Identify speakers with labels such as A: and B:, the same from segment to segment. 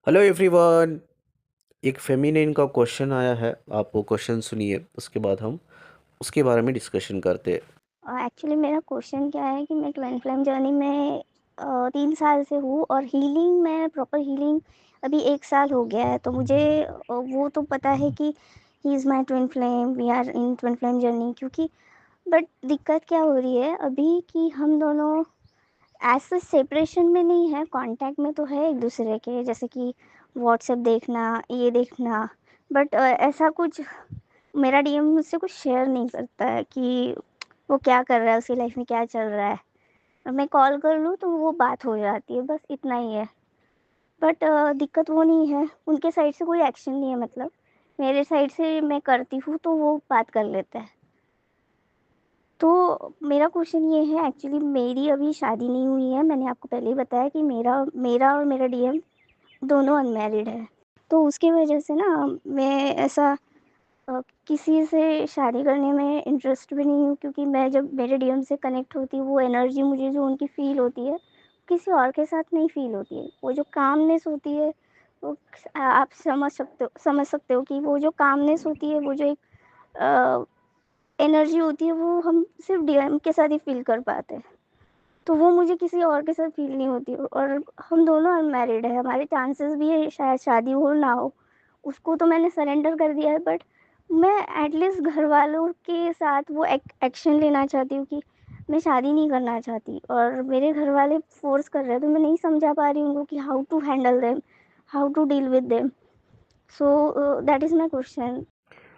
A: Hello everyone. एक feminine का question आया है, आप वो क्वेश्चन सुनिए, उसके बाद हम उसके बारे में डिस्कशन करते हैं।
B: एक्चुअली मेरा क्वेश्चन क्या है कि मैं ट्विन फ्लेम जर्नी में 3 साल से हूँ और हीलिंग में प्रॉपर हीलिंग अभी 1 साल हो गया है। तो मुझे वो तो पता है कि he is my twin flame, we are in twin flame journey. क्योंकि बट दिक्कत क्या हो रही है अभी कि हम दोनों ऐसे सेपरेशन में नहीं है, कांटेक्ट में तो है एक दूसरे के, जैसे कि व्हाट्सएप देखना, ये देखना। बट ऐसा कुछ मेरा डीएम मुझसे कुछ शेयर नहीं करता है कि वो क्या कर रहा है, उसकी लाइफ में क्या चल रहा है। और मैं कॉल कर लूँ तो वो बात हो जाती है, बस इतना ही है। बट दिक्कत वो नहीं है, उनके साइड से कोई एक्शन नहीं है। मतलब मेरे साइड से मैं करती हूँ तो वो बात कर लेते हैं। तो मेरा क्वेश्चन ये है, एक्चुअली मेरी अभी शादी नहीं हुई है। मैंने आपको पहले ही बताया कि मेरा मेरा और मेरा डीएम दोनों अनमैरिड है। तो उसकी वजह से ना मैं ऐसा किसी से शादी करने में इंटरेस्ट भी नहीं हूँ। क्योंकि मैं जब मेरे डीएम से कनेक्ट होती हूँ, वो एनर्जी मुझे जो उनकी फ़ील होती है किसी और के साथ नहीं फ़ील होती है। वो जो कामनेस होती है वो आप समझ सकते हो कि वो जो कामनेस होती है, वो जो एक एनर्जी होती है, वो हम सिर्फ डीएम के साथ ही फ़ील कर पाते हैं। तो वो मुझे किसी और के साथ फ़ील नहीं होती। और हम दोनों अनमैरिड है, हमारे चांसेस भी है शायद शादी हो ना हो। उसको तो मैंने सरेंडर कर दिया है, बट मैं एटलीस्ट घर वालों के साथ वो एक्शन लेना चाहती हूँ कि मैं शादी नहीं करना चाहती। और मेरे घर वाले फोर्स कर रहे हैं तो मैं नहीं समझा पा रही उनको कि how to handle them, how to deal with them. So that is my question.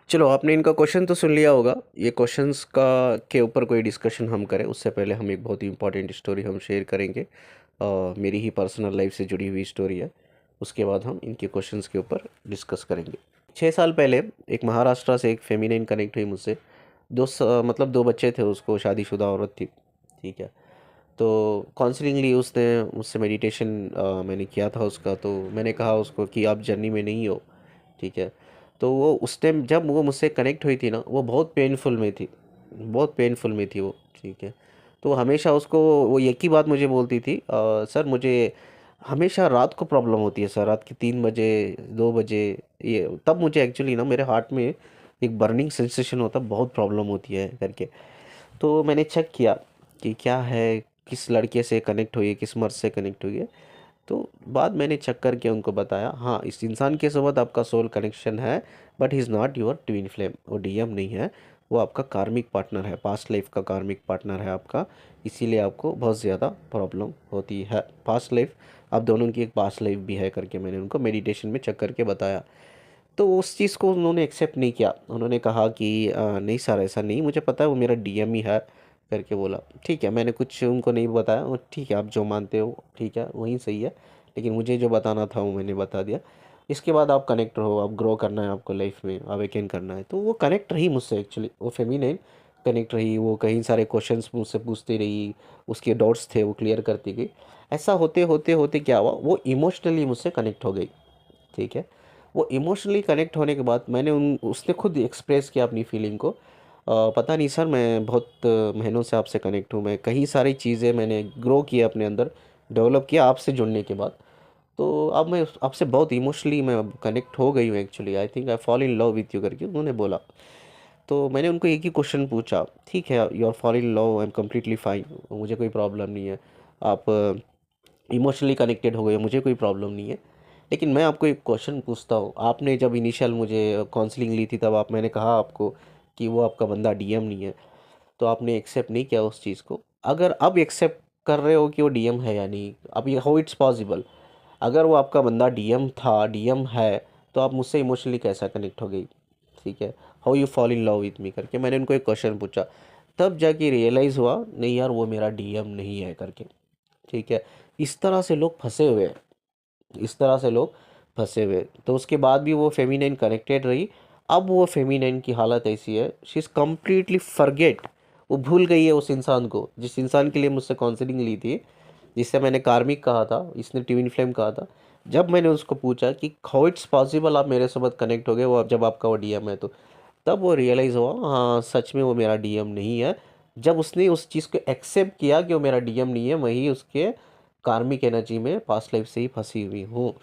A: चलो, आपने इनका क्वेश्चन तो सुन लिया होगा। ये क्वेश्चंस का के ऊपर कोई डिस्कशन हम करें उससे पहले हम एक बहुत ही इंपॉर्टेंट स्टोरी हम शेयर करेंगे। मेरी ही पर्सनल लाइफ से जुड़ी हुई स्टोरी है। उसके बाद हम इनके क्वेश्चंस के ऊपर डिस्कस करेंगे। 6 साल पहले एक महाराष्ट्र से एक फेमिनिन कनेक्ट हुई मुझसे। मतलब दो बच्चे थे, उसको शादीशुदा औरत थी। ठीक है। तो काउंसलिंग ली उसने मुझसे, मेडिटेशन मैंने किया था उसका। तो मैंने कहा उसको कि आप जर्नी में नहीं हो। ठीक है। तो वो उस टाइम जब वो मुझसे कनेक्ट हुई थी ना, वो बहुत पेनफुल में थी, बहुत पेनफुल में थी वो। ठीक है। तो हमेशा उसको वो एक ही बात मुझे बोलती थी, सर मुझे हमेशा रात को प्रॉब्लम होती है सर, रात के 3 बजे 2 बजे। ये तब मुझे एक्चुअली ना मेरे हार्ट में एक बर्निंग सेंसेशन होता, बहुत प्रॉब्लम होती है करके। तो मैंने चेक किया कि क्या है, किस लड़के से कनेक्ट हुई है, किस मर्द से कनेक्ट हुई है। तो बाद मैंने चेक करके उनको बताया, हाँ इस इंसान के साथ आपका सोल कनेक्शन है, but he is not your twin flame. वो डीएम नहीं है, वो आपका कार्मिक पार्टनर है, पास्ट लाइफ का कार्मिक पार्टनर है आपका। इसीलिए आपको बहुत ज़्यादा प्रॉब्लम होती है। पास्ट लाइफ, आप दोनों की एक पास्ट लाइफ भी है करके मैंने उनको मेडिटेशन में चेक करके बताया। तो उस चीज़ को उन्होंने एक्सेप्ट नहीं किया। उन्होंने कहा कि नहीं सर ऐसा नहीं, मुझे पता है वो मेरा डीएम ही है करके बोला। ठीक है, मैंने कुछ उनको नहीं बताया। ठीक है, आप जो मानते हो ठीक है, वही सही है, लेकिन मुझे जो बताना था वो मैंने बता दिया। इसके बाद आप कनेक्ट रहो, आप ग्रो करना है आपको लाइफ में, अवेकन करना है। तो वो कनेक्ट रही मुझसे, एक्चुअली वो फेमिनाइन कनेक्ट रही। वो कई सारे क्वेश्चंस मुझसे पूछती रही, उसके डाउट्स थे वो क्लियर करती गई। ऐसा होते होते होते क्या हुआ, वो इमोशनली मुझसे कनेक्ट हो गई। ठीक है। वो इमोशनली कनेक्ट होने के बाद मैंने उन उसने खुद एक्सप्रेस किया अपनी फीलिंग को, पता नहीं सर मैं बहुत महीनों से आपसे कनेक्ट हूँ, मैं कई सारी चीज़ें मैंने ग्रो किया अपने अंदर, डेवलप किया आपसे जुड़ने के बाद। तो अब मैं आपसे बहुत इमोशनली मैं अब कनेक्ट हो गई हूँ actually, I think I fall in love with you करके उन्होंने बोला। तो मैंने उनको एक ही क्वेश्चन पूछा, ठीक है you are fall in love, I am completely fine, मुझे कोई प्रॉब्लम नहीं है। आप इमोशनली कनेक्टेड हो गए, मुझे कोई प्रॉब्लम नहीं है। लेकिन मैं आपको एक क्वेश्चन पूछता हूँ, आपने जब इनिशियल मुझे काउंसलिंग ली थी तब आप मैंने कहा आपको कि वो आपका बंदा डीएम नहीं है, तो आपने एक्सेप्ट नहीं किया उस चीज़ को। अगर अब एक्सेप्ट कर रहे हो कि वो डीएम है या नहीं, अब ये हाउ इट्स पॉसिबल? अगर वो आपका बंदा डीएम था, डीएम है, तो आप मुझसे इमोशनली कैसा कनेक्ट हो गई? ठीक है। How you fall in love with me करके मैंने उनको एक क्वेश्चन पूछा। तब जाके रियलाइज़ हुआ, नहीं यार वो मेरा डीएम नहीं है करके। ठीक है। इस तरह से लोग फंसे हुए हैं, इस तरह से लोग फंसे हुए। तो उसके बाद भी वो फेमिनाइन कनेक्टेड रही। अब वो फेमिनाइन की हालत ऐसी है, शी इज़ कम्प्लीटली फॉरगेट, वो भूल गई है उस इंसान को, जिस इंसान के लिए मुझसे काउंसलिंग ली थी, जिससे मैंने कार्मिक कहा था, इसने ट्विन फ्लेम कहा था। जब मैंने उसको पूछा कि हाउ इट्स पॉसिबल आप मेरे साथ कनेक्ट हो गए, वो अब जब आपका वो डीएम है, तो तब वो रियलाइज़ हुआ, हाँ सच में वो मेरा डीएम नहीं है। जब उसने उस चीज़ को एक्सेप्ट किया कि वो मेरा डीएम नहीं है, वही उसके कार्मिक एनर्जी में पास्ट लाइफ से ही फंसी हुई हूँ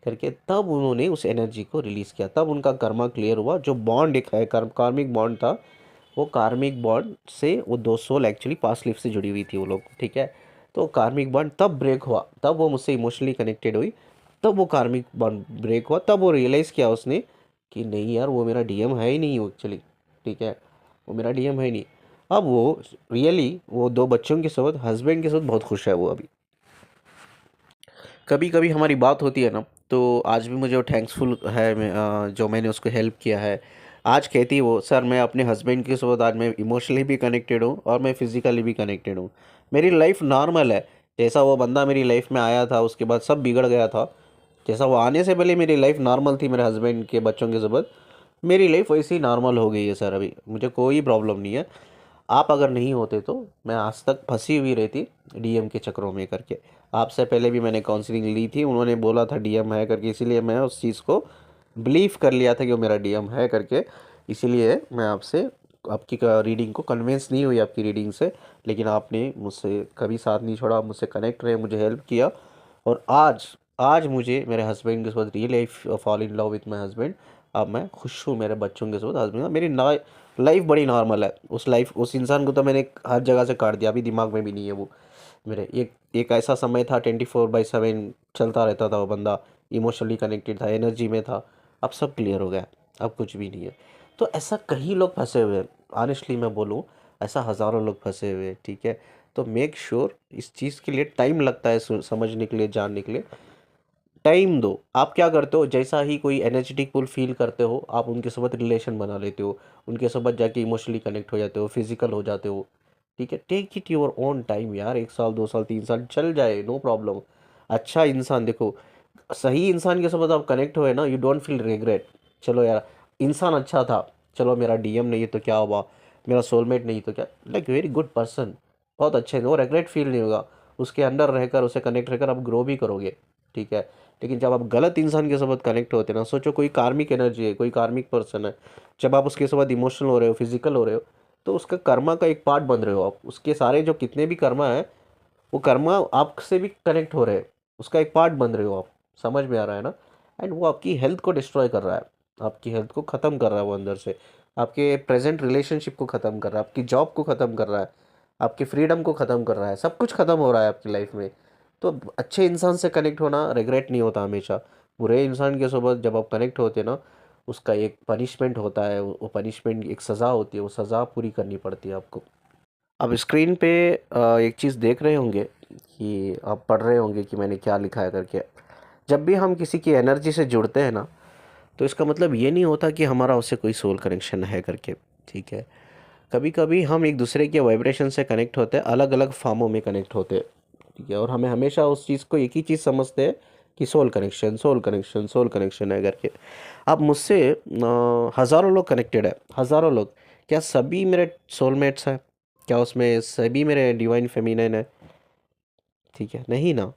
A: करके, तब उन्होंने उस एनर्जी को रिलीज़ किया, तब उनका कर्मा क्लियर हुआ। जो बॉन्ड एक है कार्मिक बॉन्ड था, वो कार्मिक बॉन्ड से वो दो सोल एक्चुअली पास्ट लाइफ से जुड़ी हुई थी वो लोग, ठीक है। तो कार्मिक बॉन्ड तब ब्रेक हुआ, तब वो मुझसे इमोशनली कनेक्टेड हुई, तब वो कार्मिक बॉन्ड ब्रेक हुआ, तब वो रियलाइज़ किया उसने कि नहीं यार वो मेरा डीएम है ही नहीं वो एक्चुअली, ठीक है, वो मेरा डीएम है ही नहीं। अब वो रियली वो दो बच्चों के साथ, हस्बैंड के साथ बहुत खुश है वो अभी। कभी कभी हमारी बात होती है ना, तो आज भी मुझे वो थैंक्सफुल है जो मैंने उसको हेल्प किया है। आज कहती है वो, सर मैं अपने हस्बैंड के साथ आज मैं इमोशनली भी कनेक्टेड हूँ और मैं फिज़िकली भी कनेक्टेड हूँ। मेरी लाइफ नॉर्मल है। जैसा वो बंदा मेरी लाइफ में आया था उसके बाद सब बिगड़ गया था, जैसा वो आने से पहले मेरी लाइफ नॉर्मल थी मेरे हस्बैंड के बच्चों के साथ, मेरी लाइफ वैसी ही नॉर्मल हो गई है सर। अभी मुझे कोई प्रॉब्लम नहीं है। आप अगर नहीं होते तो मैं आज तक फंसी हुई रहती डीएम के चक्रों में करके। आपसे पहले भी मैंने काउंसलिंग ली थी, उन्होंने बोला था डीएम है करके, इसीलिए मैं उस चीज़ को बिलीव कर लिया था कि वो मेरा डीएम है करके। इसीलिए मैं आपसे आपकी रीडिंग को कन्विंस नहीं हुई आपकी रीडिंग से, लेकिन आपने मुझसे कभी साथ नहीं छोड़ा, आप मुझसे कनेक्ट रहे, मुझे हेल्प किया। और आज आज मुझे मेरे हस्बैंड के साथ real life fall in love with my husband. अब मैं खुश हूँ मेरे बच्चों के साथ, हस्बैंड मेरी लाइफ बड़ी नॉर्मल है। उस इंसान को तो मैंने हर जगह से काट दिया, अभी दिमाग में भी नहीं है वो मेरे। एक एक ऐसा समय था 24/7 चलता रहता था वो बंदा, इमोशनली कनेक्टेड था, एनर्जी में था। अब सब क्लियर हो गया, अब कुछ भी नहीं है। तो ऐसा कई लोग फंसे हुए हैं, ऑनेस्टली मैं बोलूँ, ऐसा हज़ारों लोग फंसे हुए हैं, ठीक है। तो मेक श्योर इस चीज़ के लिए टाइम लगता है समझने के लिए, जानने के लिए टाइम दो। आप क्या करते हो, जैसा ही कोई एनर्जेटिक पुल फील करते हो आप उनके साथ रिलेशन बना लेते हो, उनके साथ जाके इमोशनली कनेक्ट हो जाते हो, फिजिकल हो जाते हो, ठीक है। Take it your own time यार, 1 साल 2 साल 3 साल चल जाए, नो प्रॉब्लम। अच्छा इंसान देखो, सही इंसान के साथ आप कनेक्ट हुए ना, यू डोंट फील रिग्रेट। चलो यार इंसान अच्छा था, चलो मेरा डीएम नहीं है तो क्या हुआ, मेरा सोलमेट नहीं तो क्या, लाइक वेरी गुड पर्सन, बहुत अच्छे हैं, वो रिग्रेट फील नहीं होगा। उसके अंडर रहकर उसे कनेक्ट रहकर आप ग्रो भी करोगे, ठीक है। लेकिन जब आप गलत इंसान के साथ कनेक्ट होते हैं ना, सोचो कोई कार्मिक एनर्जी है, कोई कार्मिक पर्सन है, जब आप उसके साथ इमोशनल हो रहे हो, फिजिकल हो रहे हो, तो उसका कर्मा का एक पार्ट बन रहे हो आप। उसके सारे जो कितने भी कर्मा है, वो कर्मा आपसे भी कनेक्ट हो रहे हैं, उसका एक पार्ट बन रहे हो आप। समझ में आ रहा है ना। एंड वो आपकी हेल्थ को डिस्ट्रॉय कर रहा है, आपकी हेल्थ को ख़त्म कर रहा है वो अंदर से, आपके प्रेजेंट रिलेशनशिप को ख़त्म कर रहा है, आपकी जॉब को ख़त्म कर रहा है, आपकी फ्रीडम को ख़त्म कर रहा है, सब कुछ ख़त्म हो रहा है आपकी लाइफ में। तो अच्छे इंसान से कनेक्ट होना रिग्रेट नहीं होता हमेशा। बुरे इंसान के साथ जब आप कनेक्ट होते हैं ना, उसका एक पनिशमेंट होता है, वो पनिशमेंट एक सज़ा होती है, वो सज़ा पूरी करनी पड़ती है आपको। अब स्क्रीन पे एक चीज़ देख रहे होंगे कि आप पढ़ रहे होंगे कि मैंने क्या लिखा है करके। जब भी हम किसी की एनर्जी से जुड़ते हैं ना, तो इसका मतलब ये नहीं होता कि हमारा उससे कोई सोल कनेक्शन है करके, ठीक है। कभी कभी हम एक दूसरे के वाइब्रेशन से कनेक्ट होते हैं, अलग अलग फॉर्मों में कनेक्ट होते हैं, ठीक है। और हमें हमेशा उस चीज़ को एक ही चीज़ समझते हैं कि soul connection, soul connection, soul connection है करके। अब मुझसे हज़ारों लोग कनेक्टेड है, हज़ारों लोग। क्या सभी मेरे सोलमेट्स हैं? क्या उसमें सभी मेरे डिवाइन फेमिनिन है? ठीक है, नहीं ना।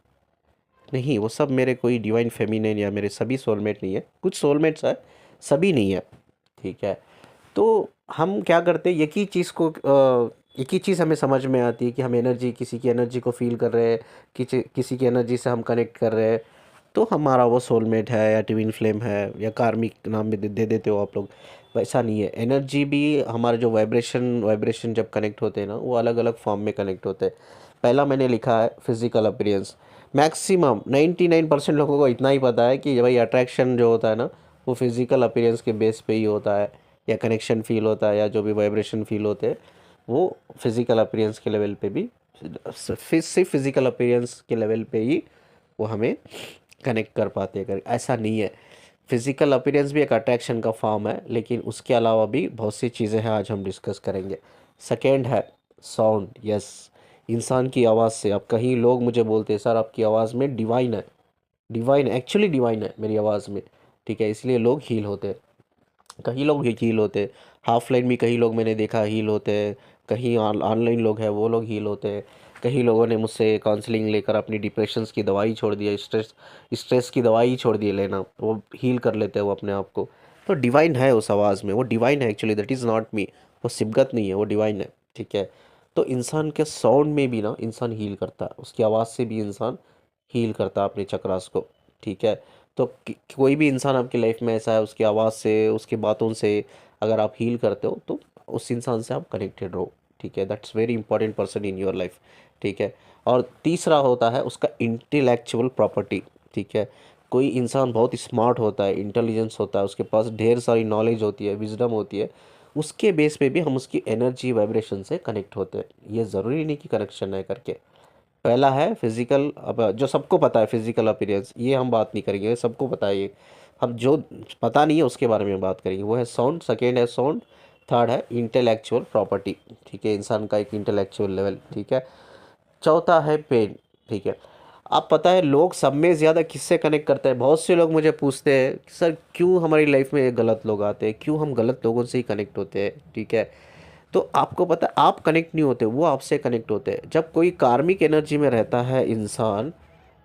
A: नहीं, वो सब मेरे कोई डिवाइन फेमिनिन या मेरे सभी सोलमेट नहीं है। कुछ सोलमेट्स है, सभी नहीं है, ठीक है। तो हम क्या करते हैं, एक ही चीज़ हमें समझ में आती है कि हम एनर्जी, किसी की एनर्जी को फील कर रहे हैं, किसी की एनर्जी से हम कनेक्ट कर रहे हैं, तो हमारा वो सोलमेट है या ट्विन फ्लेम है या कार्मिक नाम भी दे देते हो आप लोग। वैसा नहीं है। एनर्जी भी हमारे जो वाइब्रेशन वाइब्रेशन जब कनेक्ट होते हैं ना, वो अलग अलग फॉर्म में कनेक्ट होते हैं। पहला मैंने लिखा है फिजिकल अपीयरेंस। मैक्सिमम 99% लोगों को इतना ही पता है कि भाई अट्रैक्शन जो होता है ना, वो फिजिकल अपीयरेंस के बेस पे ही होता है, या कनेक्शन फील होता है, या जो भी वाइब्रेशन फील होते हैं वो फिजिकल अपीयरेंस के लेवल पे भी, सिर्फ फिजिकल अपीयरेंस के लेवल पे ही वो हमें कनेक्ट कर पाते हैं। ऐसा नहीं है, फिजिकल अपीयरेंस भी एक अट्रैक्शन का फॉर्म है, लेकिन उसके अलावा भी बहुत सी चीज़ें हैं, आज हम डिस्कस करेंगे। सेकेंड है साउंड। यस, इंसान की आवाज़ से, अब कहीं लोग मुझे बोलते हैं सर आपकी आवाज़ में डिवाइन है। डिवाइन, एक्चुअली डिवाइन है मेरी आवाज़ में, ठीक है। इसलिए लोग हील होते हैं, कई लोग हील होते हैं। हाफ लाइन भी कई लोग मैंने देखा हील होते हैं, कहीं ऑनलाइन लोग हैं वो लोग हील होते हैं। कई लोगों ने मुझसे काउंसलिंग लेकर अपनी डिप्रेशंस की दवाई छोड़ दिया, स्ट्रेस की दवाई छोड़ दिए लेना, वो हील कर लेते हैं वो अपने आप को। तो डिवाइन है उस आवाज़ में, वो डिवाइन है actually, that is not me. वो सिबगत नहीं है, वो डिवाइन है, ठीक है। तो इंसान के साउंड में भी ना इंसान हील करता है, उसकी आवाज़ से भी इंसान हील करता है अपने चक्रास को, ठीक है। तो कोई भी इंसान आपकी लाइफ में ऐसा है, उसकी आवाज़ से, उसकी बातों से अगर आप हील करते हो तो उस इंसान से आप कनेक्टेड रहो, ठीक है। That's very important person in your life, ठीक है। और तीसरा होता है उसका इंटेलेक्चुअल प्रॉपर्टी, ठीक है। कोई इंसान बहुत स्मार्ट होता है, इंटेलिजेंस होता है, उसके पास ढेर सारी नॉलेज होती है, विजडम होती है, उसके बेस पे भी हम उसकी एनर्जी वाइब्रेशन से कनेक्ट होते हैं। ये ज़रूरी नहीं कि कनेक्शन है करके। पहला है फिजिकल, अब जो सबको पता है फिजिकल अपीयरेंस, ये हम बात नहीं करेंगे, सबको पता है ये। हम जो पता नहीं है उसके बारे में बात करेंगे, वो है साउंड। सेकेंड है साउंड। थर्ड है इंटेलेक्चुअल प्रॉपर्टी, ठीक है, इंसान का एक इंटेलेक्चुअल लेवल, ठीक है। चौथा है पेन, ठीक है। आप पता है लोग सब में ज़्यादा किससे कनेक्ट करते हैं? बहुत से लोग मुझे पूछते हैं कि सर क्यों हमारी लाइफ में ये गलत लोग आते हैं, क्यों हम गलत लोगों से ही कनेक्ट होते हैं, ठीक है। तो आपको पता है आप कनेक्ट नहीं होते, वो आपसे कनेक्ट होते हैं। जब कोई कार्मिक एनर्जी में रहता है इंसान,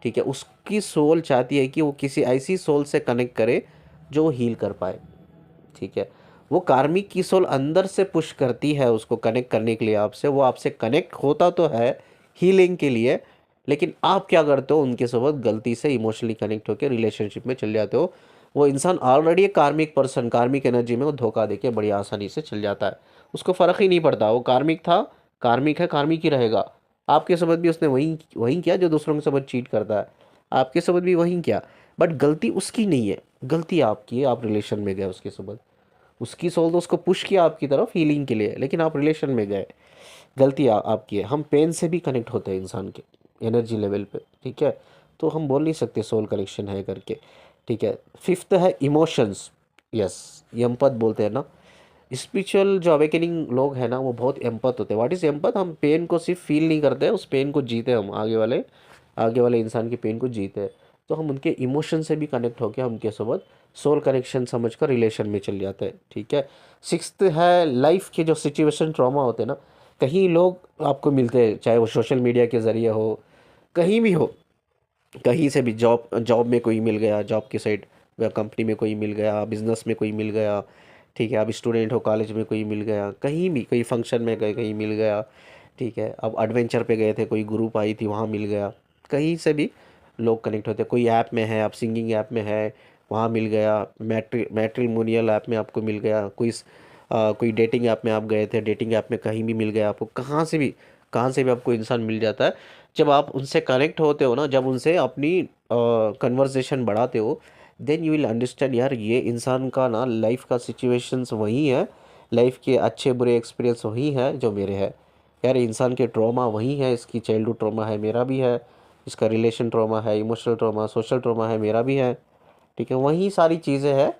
A: ठीक है, उसकी सोल चाहती है कि वो किसी ऐसी सोल से कनेक्ट करे जो हील कर पाए, ठीक है। वो कार्मिक की सोल अंदर से पुश करती है उसको कनेक्ट करने के लिए आपसे, वो आपसे कनेक्ट होता तो है हीलिंग के लिए, लेकिन आप क्या करते हो उनके साथ गलती से इमोशनली कनेक्ट होकर रिलेशनशिप में चल जाते हो। वो इंसान ऑलरेडी एक कार्मिक पर्सन, कार्मिक एनर्जी में वो धोखा देके बड़ी आसानी से चल जाता है। उसको फ़र्क ही नहीं पड़ता, वो कार्मिक था, कार्मिक है, कार्मिक ही रहेगा। आपके साथ भी उसने वही वही किया जो दूसरों के साथ चीट करता है, आपके साथ भी वही किया। बट गलती उसकी नहीं है, गलती आपकी है, आप रिलेशन में गए उसके साथ। उसकी सोल तो उसको पुश किया आपकी तरफ हीलिंग के लिए, लेकिन आप रिलेशन में गए, गलती आपकी है। हम पेन से भी कनेक्ट होते हैं इंसान के एनर्जी लेवल पे, ठीक है। तो हम बोल नहीं सकते सोल कनेक्शन है करके, ठीक है। फिफ्थ है इमोशंस, यस, एम्पथ बोलते हैं ना। स्पिरिचुअल जो अवेकनिंग लोग हैं ना वो बहुत एम्पथ होते हैं। What is empath? हम पेन को सिर्फ फील नहीं करते, उस पेन को जीते, हम आगे वाले इंसान की पेन को जीते हैं। तो हम उनके इमोशन से भी कनेक्ट होकर हम उनके साथ सोल कनेक्शन समझकर रिलेशन में चल जाते हैं, ठीक है। सिक्स्थ है लाइफ के जो सिचुएशन ट्रॉमा होते हैं ना, कहीं लोग आपको मिलते हैं, चाहे वो सोशल मीडिया के ज़रिए हो, कहीं भी हो, कहीं से भी, जॉब जॉब में कोई मिल गया, जॉब की साइड या कंपनी में कोई मिल गया, बिजनेस में कोई मिल गया, ठीक है। आप स्टूडेंट हो, कॉलेज में कोई मिल गया, कहीं भी कोई फंक्शन में गए कहीं मिल गया, ठीक है। अब एडवेंचर पे गए थे, कोई ग्रुप आई थी वहाँ मिल गया, कहीं से भी लोग कनेक्ट होते हैं। कोई ऐप में है, आप सिंगिंग ऐप में है, वहाँ मिल गया, मैट्रिमोनियल ऐप में आपको मिल गया, कोई डेटिंग ऐप में आप गए थे, डेटिंग ऐप में कहीं भी मिल गया आपको, कहाँ से भी आपको इंसान मिल जाता है। जब आप उनसे कनेक्ट होते हो ना, जब उनसे अपनी कन्वर्सेशन बढ़ाते हो, देन यू विल अंडरस्टैंड यार ये इंसान का ना लाइफ का सिचुएशंस वही है, लाइफ के अच्छे बुरे एक्सपीरियंस वही है जो मेरे है। यार इंसान के ट्रॉमा वही है, इसकी चाइल्डहुड ट्रॉमा है, मेरा भी है, इसका रिलेशन ट्रॉमा है, इमोशनल ट्रॉमा, सोशल ट्रॉमा है, मेरा भी है, ठीक है। वही सारी चीज़ें हैं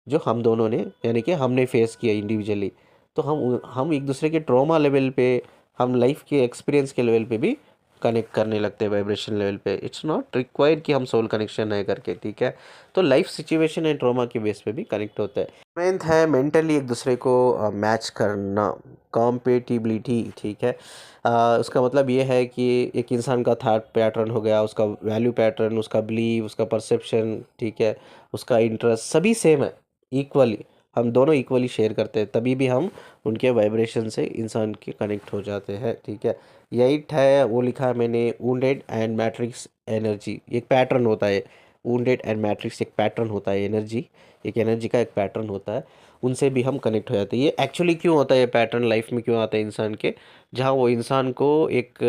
A: जो हम दोनों ने, यानी कि हमने फेस किया इंडिविजुअली। तो हम एक दूसरे के ट्रॉमा लेवल पे, हम लाइफ के एक्सपीरियंस के लेवल पे भी कनेक्ट करने लगते हैं वाइब्रेशन लेवल पे। इट्स नॉट रिक्वायर्ड कि हम सोल कनेक्शन है करके, ठीक है। तो लाइफ सिचुएशन एंड ट्रॉमा के बेस पे भी कनेक्ट होता है। मेंथ है मेंटली एक दूसरे को मैच करना, कॉम्पेटिबिलिटी, ठीक है। उसका मतलब ये है कि एक इंसान का थॉट पैटर्न हो गया, उसका वैल्यू पैटर्न, उसका बिलीव, उसका परसेप्शन, ठीक है, उसका इंटरेस्ट सभी सेम है, इक्वली, हम दोनों इक्वली शेयर करते हैं, तभी भी हम उनके वाइब्रेशन से इंसान के कनेक्ट हो जाते हैं, ठीक है। एट है, वो लिखा है मैंने, वुंडेड एंड मैट्रिक्स एनर्जी, एक पैटर्न होता है। वुंडेड एंड मैट्रिक्स एक पैटर्न होता है, एनर्जी, एक एनर्जी का एक पैटर्न होता है, उनसे भी हम कनेक्ट हो जाते हैं। ये एक्चुअली क्यों होता है, ये पैटर्न लाइफ में क्यों आता है इंसान के? जहाँ वो इंसान को एक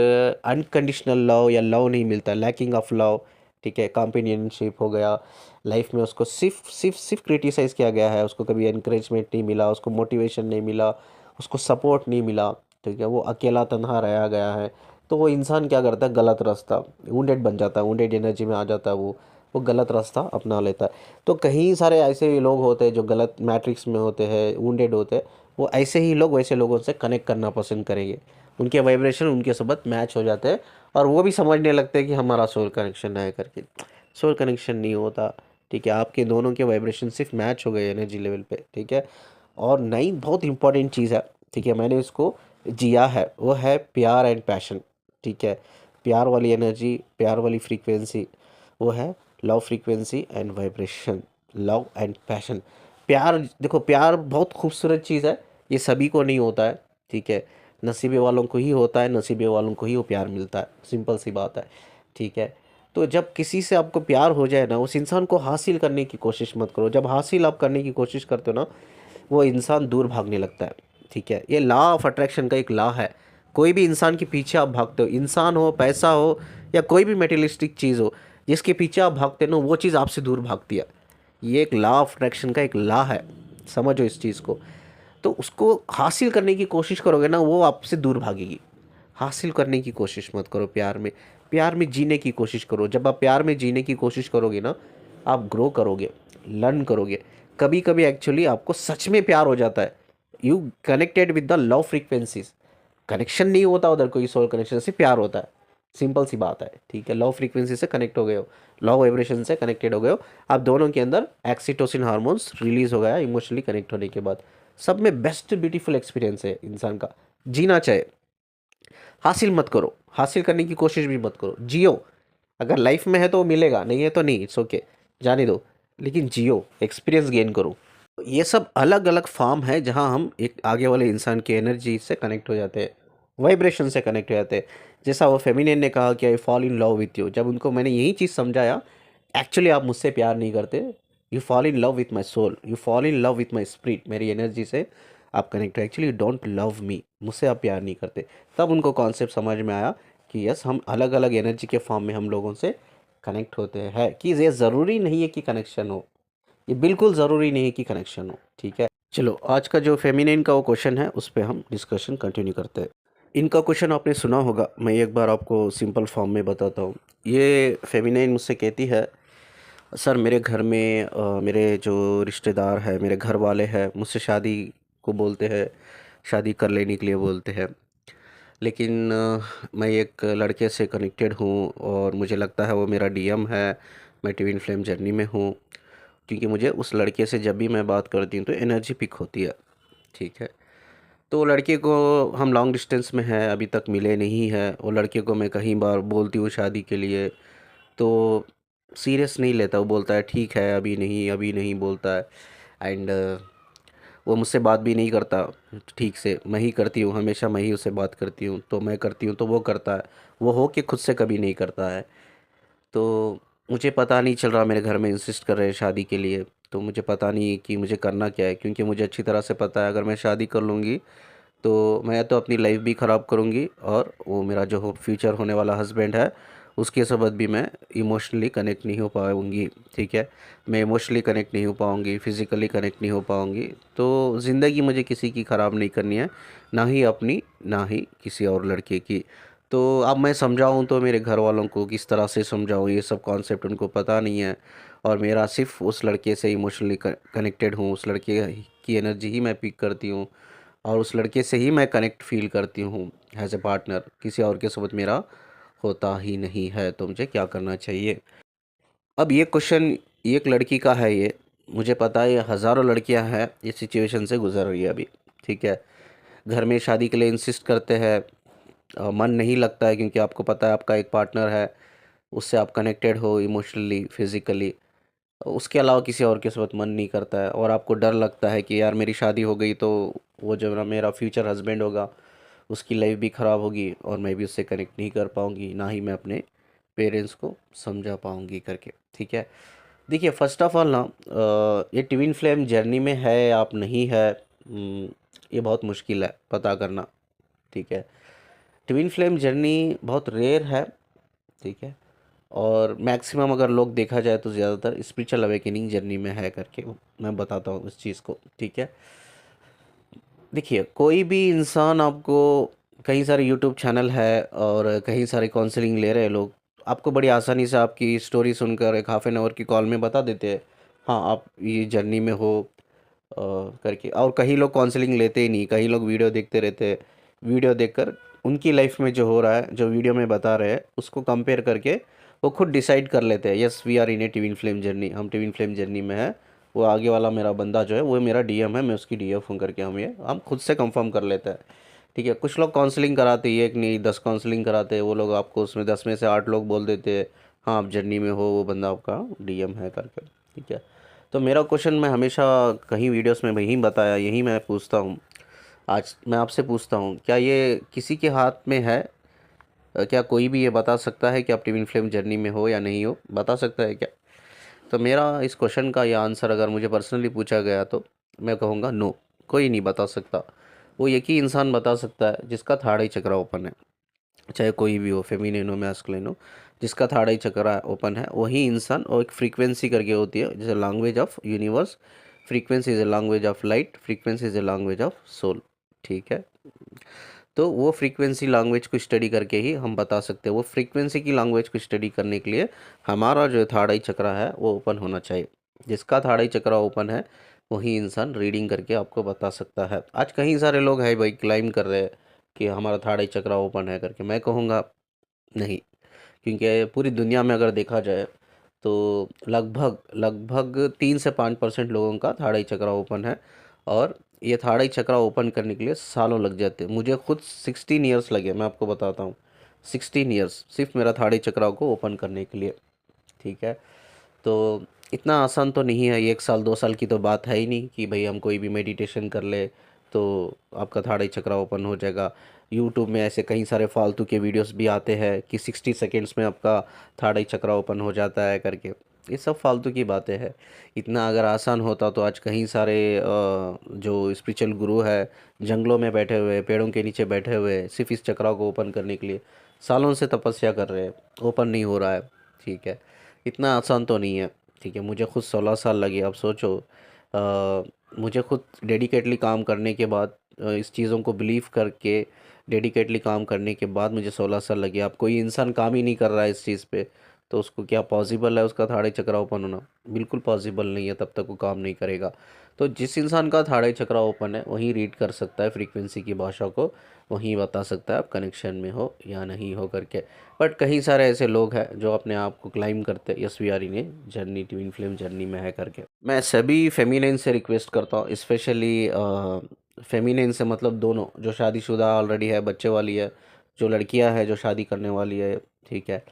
A: अनकंडीशनल लव या लव नहीं मिलता, लैकिंग ऑफ लव, ठीक है, कंपेनियनशिप हो गया, लाइफ में उसको सिर्फ सिर्फ सिर्फ क्रिटिसाइज़ किया गया है, उसको कभी एनकरेजमेंट नहीं मिला, उसको मोटिवेशन नहीं मिला, उसको सपोर्ट नहीं मिला, ठीक है, वो अकेला तन्हा रहा गया है। तो वो इंसान क्या करता है, गलत रास्ता, वुंडेड बन जाता है, वुंडेड एनर्जी में आ जाता है, वो गलत रास्ता अपना लेता है। तो कहीं सारे ऐसे लोग होते हैं जो गलत मैट्रिक्स में होते हैं, वुंडेड होते हैं, वो ऐसे ही लोग वैसे लोगों से कनेक्ट करना पसंद करेंगे, उनके वाइब्रेशन उनके साथ मैच हो जाते हैं, और वो भी समझने लगते हैं कि हमारा सोल कनेक्शन है करके। सोल कनेक्शन नहीं होता, ठीक है, आपके दोनों के वाइब्रेशन सिर्फ मैच हो गए एनर्जी लेवल पे, ठीक है। और नई बहुत इंपॉर्टेंट चीज़ है, ठीक है, मैंने इसको जिया है, वो है प्यार एंड पैशन, ठीक है। प्यार वाली एनर्जी, प्यार वाली फ्रीक्वेंसी, वो है love frequency and vibration, love and passion. प्यार, देखो प्यार बहुत खूबसूरत चीज़ है, ये सभी को नहीं होता है, ठीक है, नसीबे वालों को ही होता है, नसीबे वालों को ही वो प्यार मिलता है, सिंपल सी बात है, ठीक है। तो जब किसी से आपको प्यार हो जाए ना, उस इंसान को हासिल करने की कोशिश मत करो। जब हासिल आप करने की कोशिश करते हो ना, वो इंसान दूर भागने लगता है। ठीक है, ये लॉ ऑफ अट्रैक्शन का एक लॉ है। कोई भी इंसान के पीछे आप भागते हो, इंसान हो, पैसा हो, या कोई भी मेटेरियलिस्टिक चीज़ हो, जिसके पीछे आप भागते हो ना, वो चीज़ आपसे दूर भागती है। ये एक लॉ ऑफ अट्रैक्शन का एक लॉ है, समझो इस चीज़ को। तो उसको हासिल करने की कोशिश करोगे ना, वो आपसे दूर भागेगी। हासिल करने की कोशिश मत करो प्यार में। प्यार में जीने की कोशिश करो। जब आप प्यार में जीने की कोशिश करोगे ना, आप ग्रो करोगे, लर्न करोगे। कभी कभी एक्चुअली आपको सच में प्यार हो जाता है। You connected with the love frequencies. Connection नहीं होता उधर, कोई सोल कनेक्शन से प्यार होता है। सिंपल सी बात है। ठीक है, लव फ्रीक्वेंसी से कनेक्ट हो गए हो, लव वाइब्रेशन से कनेक्टेड हो गए हो। आप दोनों के अंदर एक्सीटोसिन हार्मोन्स रिलीज हो गया इमोशनली कनेक्ट होने के बाद। सब में बेस्ट ब्यूटीफुल एक्सपीरियंस है इंसान का। जीना चाहे, हासिल मत करो, हासिल करने की कोशिश भी मत करो, जियो। अगर लाइफ में है तो मिलेगा, नहीं है तो नहीं, इट्स ओके, जाने दो। लेकिन जियो, एक्सपीरियंस गेन करो। ये सब अलग अलग फॉर्म है जहां हम एक आगे वाले इंसान की एनर्जी से कनेक्ट हो जाते हैं, वाइब्रेशन से कनेक्ट हो जाते हैं। जैसा वो फेमिनिन ने कहा कि I fall in love with you, जब उनको मैंने यही चीज़ समझाया, एक्चुअली आप मुझसे प्यार नहीं करते, you fall in love with my soul, you fall in love with my spirit, मेरी एनर्जी से आप कनेक्ट हो। एक्चुअली डोंट लव मी, मुझसे आप प्यार नहीं करते। तब उनको कॉन्सेप्ट समझ में आया कि यस, हम अलग अलग एनर्जी के फॉर्म में हम लोगों से कनेक्ट होते हैं। कि ये ज़रूरी नहीं है कि कनेक्शन हो, ये बिल्कुल ज़रूरी नहीं है कि कनेक्शन हो। ठीक है, चलो आज का जो फेमिनिन का वो क्वेश्चन है, उस पर हम डिस्कशन कंटिन्यू करते हैं। इनका क्वेश्चन आपने सुना होगा, मैं एक बार आपको सिंपल फॉर्म में बताता हूँ। ये फेमिनिन मुझसे कहती है, सर मेरे घर में मेरे जो रिश्तेदार हैं, मेरे घर वाले हैं, मुझसे शादी को बोलते हैं, शादी कर लेने के लिए बोलते हैं। लेकिन मैं एक लड़के से कनेक्टेड हूँ और मुझे लगता है वो मेरा डीएम है, मैं ट्विन फ्लेम जर्नी में हूँ। क्योंकि मुझे उस लड़के से जब भी मैं बात करती हूँ तो एनर्जी पिक होती है। ठीक है, तो वो लड़के को हम लॉन्ग डिस्टेंस में हैं, अभी तक मिले नहीं हैं। वो लड़के को मैं कहीं बार बोलती हूँ शादी के लिए, तो सीरियस नहीं लेता। वो बोलता है ठीक है, अभी नहीं, अभी नहीं बोलता है। एंड वो मुझसे बात भी नहीं करता ठीक से, मैं ही करती हूँ, हमेशा मैं ही उससे बात करती हूँ। तो मैं करती हूँ तो वो करता है, वो हो के खुद से कभी नहीं करता है। तो मुझे पता नहीं चल रहा, मेरे घर में इंसिस्ट कर रहे हैं शादी के लिए, तो मुझे पता नहीं कि मुझे करना क्या है। क्योंकि मुझे अच्छी तरह से पता है, अगर मैं शादी कर लूँगी तो मैं तो अपनी लाइफ भी ख़राब करूँगी, और वो मेरा जो फ्यूचर होने वाला हस्बैंड है, उसके साथ भी मैं इमोशनली कनेक्ट नहीं हो पाऊँगी। ठीक है, मैं इमोशनली कनेक्ट नहीं हो पाऊँगी, फिज़िकली कनेक्ट नहीं हो पाऊँगी। तो ज़िंदगी मुझे किसी की ख़राब नहीं करनी है, ना ही अपनी, ना ही किसी और लड़के की। तो अब मैं समझाऊँ तो मेरे घर वालों को किस तरह से समझाऊँ, ये सब कॉन्सेप्ट उनको पता नहीं है। और मेरा सिर्फ उस लड़के से इमोशनली कनेक्टेड हूँ, उस लड़के की एनर्जी ही मैं पिक करती हूँ, और उस लड़के से ही मैं कनेक्ट फील करती हूँ एज ए पार्टनर। किसी और के साथ मेरा होता ही नहीं है। तो मुझे क्या करना चाहिए? अब ये क्वेश्चन एक लड़की का है, ये मुझे पता है, ये हज़ारों लड़कियां हैं इस सिचुएशन से गुजर रही है अभी। ठीक है, घर में शादी के लिए इंसिस्ट करते हैं, मन नहीं लगता है, क्योंकि आपको पता है आपका एक पार्टनर है, उससे आप कनेक्टेड हो इमोशनली, फिज़िकली। उसके अलावा किसी और के साथ मन नहीं करता है, और आपको डर लगता है कि यार मेरी शादी हो गई तो वो जो मेरा फ्यूचर हस्बैंड होगा, उसकी लाइफ भी ख़राब होगी, और मैं भी उससे कनेक्ट नहीं कर पाऊँगी, ना ही मैं अपने पेरेंट्स को समझा पाऊँगी करके। ठीक है, देखिए फर्स्ट ऑफ ऑल ना, ये ट्विन फ्लेम जर्नी में है आप नहीं है, ये बहुत मुश्किल है पता करना। ठीक है, ट्विन फ्लेम जर्नी बहुत रेयर है। ठीक है, और मैक्सिमम अगर लोग देखा जाए तो ज़्यादातर स्पिरिचुअल अवेकनिंग जर्नी में है करके मैं बताता हूँ इस चीज़ को। ठीक है, देखिए कोई भी इंसान आपको, कई सारे यूट्यूब चैनल है और कई सारे काउंसलिंग ले रहे हैं लोग, आपको बड़ी आसानी से आपकी स्टोरी सुनकर एक हाफ एन आवर की कॉल में बता देते हैं, हाँ आप ये जर्नी में हो करके। और कई लोग काउंसलिंग लेते ही नहीं, कई लोग वीडियो देखते रहते हैं, वीडियो देखकर उनकी लाइफ में जो हो रहा है, जो वीडियो में बता रहे हैं, उसको कंपेयर करके वो खुद डिसाइड कर लेते हैं, yes we are in a twin flame journey, हम ट्विन फ्लेम जर्नी में है, वो आगे वाला मेरा बंदा जो है वो मेरा डीएम है, मैं उसकी डीएफ हूँ करके हम खुद से कंफर्म कर लेते हैं। ठीक है, कुछ लोग काउंसलिंग कराते हैं, एक नहीं 10 काउंसलिंग कराते हैं, वो लोग आपको उसमें 10 में से 8 लोग बोल देते हैं हाँ आप जर्नी में हो, वो बंदा आपका डीएम है करके। ठीक है, तो मेरा क्वेश्चन मैं हमेशा कहीं वीडियोस में यही बताया, यही मैं पूछता हूँ। आज मैं आपसे पूछता हूँ, क्या ये किसी के हाथ में है क्या कोई भी ये बता सकता है कि आप ट्विन फ्लेम जर्नी में हो या नहीं हो? बता सकता है क्या? तो मेरा इस क्वेश्चन का ये आंसर अगर मुझे पर्सनली पूछा गया तो मैं कहूँगा नो, कोई नहीं बता सकता। वो एक ही इंसान बता सकता है जिसका थर्ड आई चक्र ओपन है, चाहे कोई भी हो, फेमिनिन हो मैस्कुलिन हो, जिसका थर्ड आई चक्र ओपन है वही इंसान। और एक फ्रीक्वेंसी करके होती है, जैसे language of universe, frequency is a language of light, frequency is a language of soul. ठीक है, तो वो फ्रीक्वेंसी लैंग्वेज को स्टडी करके ही हम बता सकते हैं। वो फ्रीक्वेंसी की लैंग्वेज को स्टडी करने के लिए हमारा जो थर्ड आई चक्र है वो ओपन होना चाहिए। जिसका थर्ड आई चक्र ओपन है वही इंसान रीडिंग करके आपको बता सकता है। आज कई सारे लोग हैं भाई क्लाइम कर रहे हैं कि हमारा थर्ड आई चक्र ओपन है करके, मैं कहूँगा नहीं। क्योंकि पूरी दुनिया में अगर देखा जाए तो लगभग लगभग 3 से 5% लोगों का थर्ड आई चक्र ओपन है। और ये थर्ड आई चक्र ओपन करने के लिए सालों लग जाते हैं। मुझे खुद 16 ईयर्स लगे, मैं आपको बताता हूँ। 16 ईयर्स सिर्फ मेरा थर्ड आई चक्र को ओपन करने के लिए। ठीक है, तो इतना आसान तो नहीं है। 1 साल 2 साल की तो बात है ही नहीं कि भाई हम कोई भी मेडिटेशन कर ले तो आपका थर्ड आई चक्र ओपन हो जाएगा। यूट्यूब में ऐसे कई सारे फालतू के वीडियोस भी आते हैं कि 60 सेकेंड्स में आपका थर्ड आई चक्र ओपन हो जाता है करके। ये सब फालतू की बातें हैं। इतना अगर आसान होता तो आज कई सारे जो स्पिरिचुअल गुरु है जंगलों में बैठे हुए, पेड़ों के नीचे बैठे हुए, सिर्फ इस चक्रा को ओपन करने के लिए सालों से तपस्या कर रहे हैं, ओपन नहीं हो रहा है। ठीक है, इतना आसान तो नहीं है। ठीक है, मुझे खुद 16 साल लगे। अब सोचो, मुझे खुद डेडिकेटली काम करने के बाद, इस चीज़ों को बिलीव करके डेडिकेटली काम करने के बाद मुझे 16 साल लगे। अब कोई इंसान काम ही नहीं कर रहा है इस चीज़ पे, तो उसको क्या पॉसिबल है उसका थर्ड आई चक्र ओपन होना? बिल्कुल पॉसिबल नहीं है, तब तक वो काम नहीं करेगा। तो जिस इंसान का थर्ड आई चक्र ओपन है वही रीड कर सकता है फ्रीक्वेंसी की भाषा को, वही बता सकता है आप कनेक्शन में हो या नहीं हो करके। बट कई सारे ऐसे लोग हैं जो अपने आप को क्लाइम करते हैं, yes we are in a journey, twin flame journey में है करके। मैं सभी फेमिनिन से रिक्वेस्ट करता हूँ, स्पेशली फेमिनिन से मतलब दोनों, जो शादीशुदा ऑलरेडी है, बच्चे वाली है, जो लड़कियां है जो शादी करने वाली है। ठीक है,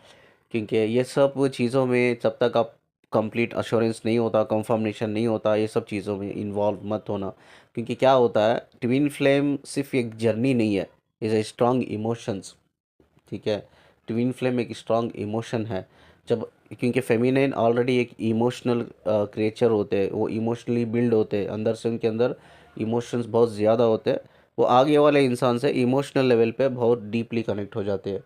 A: क्योंकि ये सब चीज़ों में जब तक आप कंप्लीट अश्योरेंस नहीं होता, कंफर्मेशन नहीं होता, ये सब चीज़ों में इन्वॉल्व मत होना। क्योंकि क्या होता है, ट्विन फ्लेम सिर्फ एक जर्नी नहीं है, इज़ ए स्ट्रॉन्ग इमोशंस। ठीक है, ट्विन फ्लेम एक स्ट्रॉन्ग इमोशन है। जब, क्योंकि फेमिनिन ऑलरेडी एक इमोशनल क्रिएचर होते हैं, वो इमोशनली बिल्ड होते हैं, अंदर से उनके अंदर इमोशंस बहुत ज़्यादा होते हैं। वो आगे वाले इंसान से इमोशनल लेवल पे बहुत डीपली कनेक्ट हो जाते हैं।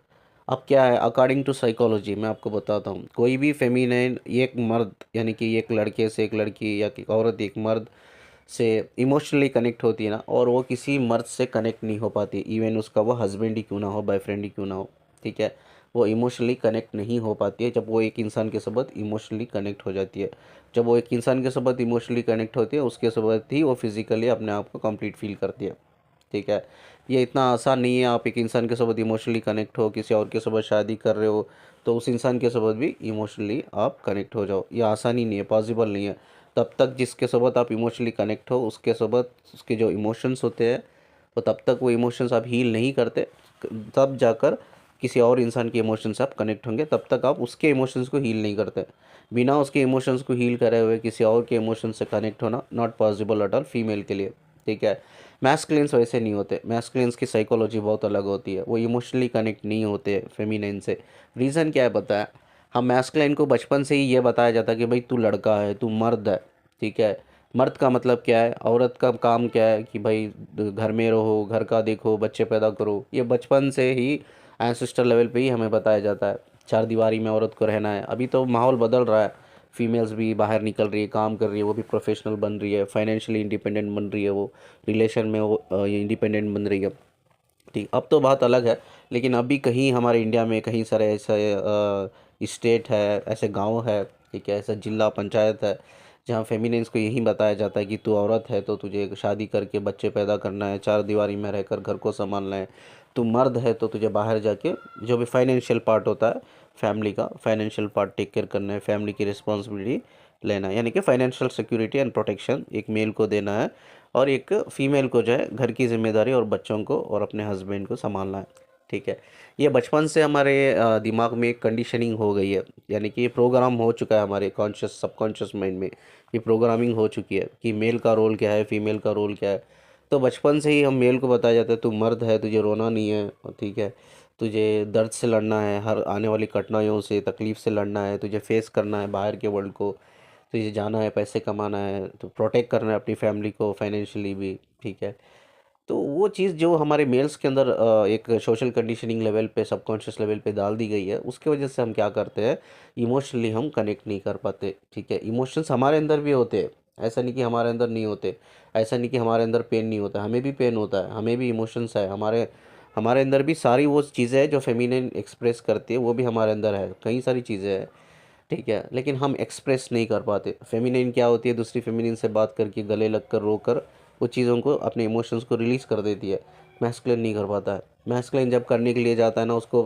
A: अब क्या है, अकॉर्डिंग टू साइकोलॉजी मैं आपको बताता हूँ, कोई भी फेमिनिन एक मर्द, यानी कि एक लड़के से एक लड़की, या एक औरत एक मर्द से इमोशनली कनेक्ट होती है ना, और वो किसी मर्द से कनेक्ट नहीं हो पाती, इवन उसका वो हस्बैंड ही क्यों ना हो, बॉयफ्रेंड ही क्यों ना हो। ठीक है, वो इमोशनली कनेक्ट नहीं हो पाती है जब वो एक इंसान के साथ इमोशनली कनेक्ट हो जाती है। जब वो एक इंसान के साथ इमोशनली कनेक्ट होती है, उसके साथ ही वो फिज़िकली अपने आप को कंप्लीट फील करती है। ठीक है, ये इतना आसान नहीं है। आप एक इंसान के साथ इमोशनली कनेक्ट हो, किसी और के साथ शादी कर रहे हो, तो उस इंसान के साथ भी इमोशनली आप कनेक्ट हो जाओ, ये आसानी नहीं है, पॉसिबल नहीं है। तब तक जिसके साथ आप इमोशनली कनेक्ट हो, उसके साथ उसके जो इमोशंस होते हैं, वो तब तक वो इमोशंस आप हील नहीं करते। तब जाकर किसी और इंसान के इमोशंस से आप कनेक्ट होंगे, तब तक आप उसके इमोशंस को हील नहीं करते। बिना उसके इमोशंस को हील करे हुए किसी और के इमोशंस से कनेक्ट होना not possible at all female के लिए। ठीक है, मैस्कुलिन्स वैसे नहीं होते। मैस्कुलिन्स की साइकोलॉजी बहुत अलग होती है, वो इमोशनली कनेक्ट नहीं होते फेमिनिन से। रीज़न क्या है पता है? हम मैस्कुलिन को बचपन से ही ये बताया जाता है कि भाई तू लड़का है, तू मर्द है। ठीक है, मर्द का मतलब क्या है, औरत का काम क्या है कि भाई घर में रहो, घर का देखो, बच्चे पैदा करो। ये बचपन से ही एंसेस्टर लेवल पे ही हमें बताया जाता है, चार दीवारी में औरत को रहना है। अभी तो माहौल बदल रहा है, फीमेल्स भी बाहर निकल रही है, काम कर रही है, वो भी प्रोफेशनल बन रही है, फाइनेंशियली इंडिपेंडेंट बन रही है, वो रिलेशन में वो इंडिपेंडेंट बन रही है। ठीक, अब तो बात अलग है। लेकिन अभी कहीं हमारे इंडिया में कहीं सारे ऐसे स्टेट है, ऐसे गांव है, ठीक है, ऐसा जिला पंचायत है, जहाँ फेमिनिन्स को यही बताया जाता है कि तू औरत है तो तुझे शादी करके बच्चे पैदा करना है, चार दीवारी में रहकर घर को संभालना है। तू मर्द है तो तुझे बाहर जाके जो भी फाइनेंशियल पार्ट होता है, फैमिली का फाइनेंशियल पार्ट टेक केयर करना है, फैमिली की रिस्पॉन्सिबिलिटी लेना है, यानी कि फाइनेंशियल सिक्योरिटी एंड प्रोटेक्शन एक मेल को देना है, और एक फ़ीमेल को जो है घर की जिम्मेदारी और बच्चों को और अपने हस्बैंड को संभालना है। ठीक है, ये बचपन से हमारे दिमाग में एक कंडीशनिंग हो गई है, यानी कि ये प्रोग्राम हो चुका है हमारे कॉन्शियस सबकॉन्शियस माइंड में। ये प्रोग्रामिंग हो चुकी है कि मेल का रोल क्या है, फीमेल का रोल क्या है। तो बचपन से ही हम मेल को बताया जाता है तू मर्द है, तुझे रोना नहीं है। ठीक है, तुझे दर्द से लड़ना है, हर आने वाली कठिनाइयों से, तकलीफ़ से लड़ना है, तुझे फेस करना है बाहर के वर्ल्ड को, तुझे जाना है, पैसे कमाना है, तो प्रोटेक्ट करना है अपनी फैमिली को फाइनेंशियली भी, ठीक है। तो वो चीज़ जो हमारे मेल्स के अंदर एक सोशल कंडीशनिंग लेवल पे, सबकॉन्शियस लेवल पे डाल दी गई है, उसकी वजह से हम क्या करते हैं, इमोशनली हम कनेक्ट नहीं कर पाते, ठीक है। इमोशंस हमारे अंदर भी होते हैं, ऐसा नहीं कि हमारे अंदर नहीं होते, ऐसा नहीं कि हमारे अंदर पेन नहीं होता, हमें भी पेन होता है, हमें भी इमोशंस है, हमारे हमारे अंदर भी सारी वो चीज़ें हैं जो फेमिनिन एक्सप्रेस करती है, वो भी हमारे अंदर है, कई सारी चीज़ें हैं, ठीक है। लेकिन हम एक्सप्रेस नहीं कर पाते। फेमिनिन क्या होती है, दूसरी फेमिनिन से बात करके, गले लग कर, रो कर, वो चीज़ों को, अपने इमोशंस को रिलीज़ कर देती है। मैस्कुलिन नहीं कर पाता है। मैस्कुलिन जब करने के लिए जाता है ना, उसको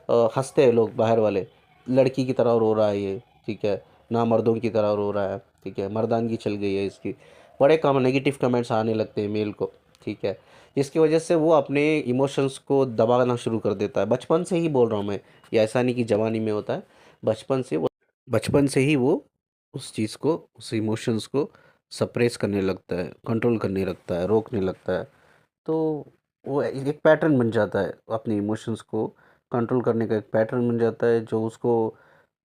A: हंसते हैं लोग बाहर वाले, लड़की की तरह रो रहा है ये, ठीक है, ना मर्दों की तरह रो रहा है, ठीक है, मर्दानगी चल गई है इसकी, बड़े कम नेगेटिव कमेंट्स आने लगते हैं मेल को, ठीक है। जिसकी वजह से वो अपने इमोशंस को दबाना शुरू कर देता है, बचपन से ही बोल रहा हूँ मैं, ये ऐसा नहीं कि जवानी में होता है, बचपन से वो, बचपन से ही वो उस चीज़ को, उस इमोशंस को सप्रेस करने लगता है, कंट्रोल करने लगता है, रोकने लगता है। तो वो एक पैटर्न बन जाता है, अपने इमोशंस को कंट्रोल करने का एक पैटर्न बन जाता है, जो उसको